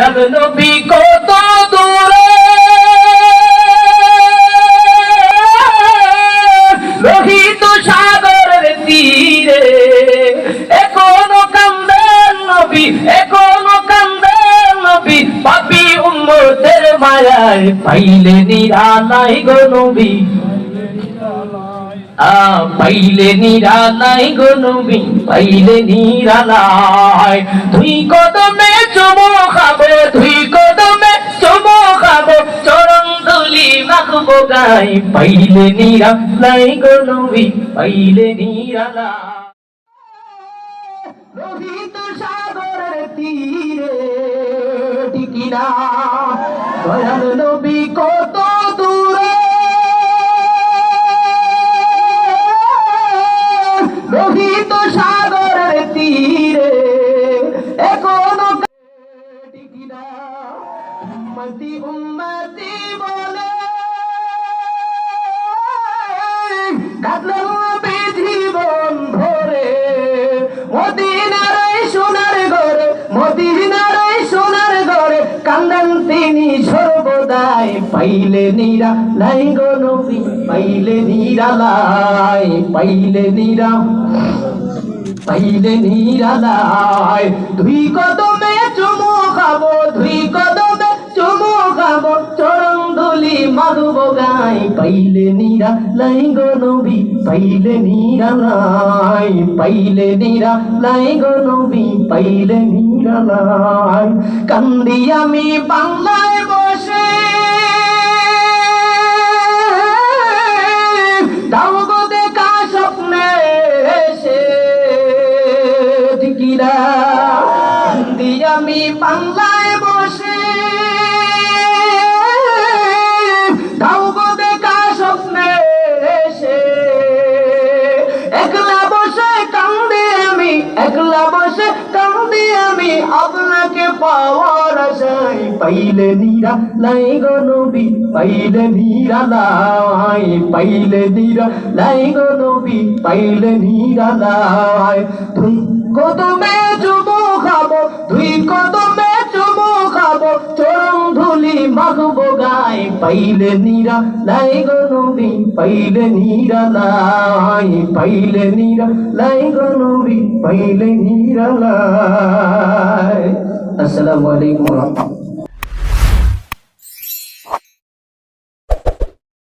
দয়াল নবী কত দূরে লোহিত সাগরের তীরে এখনো কান্দেন নবী, এখনো কান্দেন নবী, পাপী উম্মতের মায়ায় পাইলে নিরালাই গো নবী, পাইলে নিরালাই গো নবী, পাইলে নিরালাই। দুই কদমে চুমো খাবো, দুই কদমে চুমো খাবো, চরণ ধুলি মাখবো গায়ে, পাইলে নিরালাই গো নবী, পাইলে নিরালাই। লোহিত সাগরের তীরে টিকিনা দয়াল নবী কত দূরে, লোহিত সাগরের তীরে এখনো টিকিনা উম্মতি উম্মতি বলে কাঁদলেন নবী জীবন ভরে, মদিনার সোনার ঘরে, মদিনার সোনার ঘরে কান্দেন তিনি সর্বদাই, পাইলে নিরালাই গো নবী, পাইলে নিরালাই, পাইলে পাইলে নিরালাই। দুই কদমে চুমু খাবো, দুই কদমে চুমু খাবো, চরণ ধুলি মাখবো গায়ে, পাইলে নিরালাই গো নবী, পাইলে নিরালাই, পাইলে নিরালাই গো নবী, পাইলে নিরালাই। কান্দি আমি বাংলায় বসে দাও গো দেখা স্বপ্নে এসে টিকিরা, কান্দি আমি বাংলায় বসে দাও গো দেখা স্বপ্নে এসে, একলা বসে কান্দি আমি, একলা বসে কান্দি আমি আপনাকে পাওয়ার আশায়, পাইলে নিরালাই গো নবী, পাইলে নিরালাই, পাইলে নিরালাই গো নবী, পাইলে নিরালাই। দুই কদমে চুমু খাবো, দুই কদমে চুমু খাবো, চরণ ধুলি মাখবো গায়ে, পাইলে নিরালাই গো নবী, পাইলে নিরালাই, পাইলে নিরালাই গো নবী, পাইলে নিরালাই। আসসালামু আলাইকুম।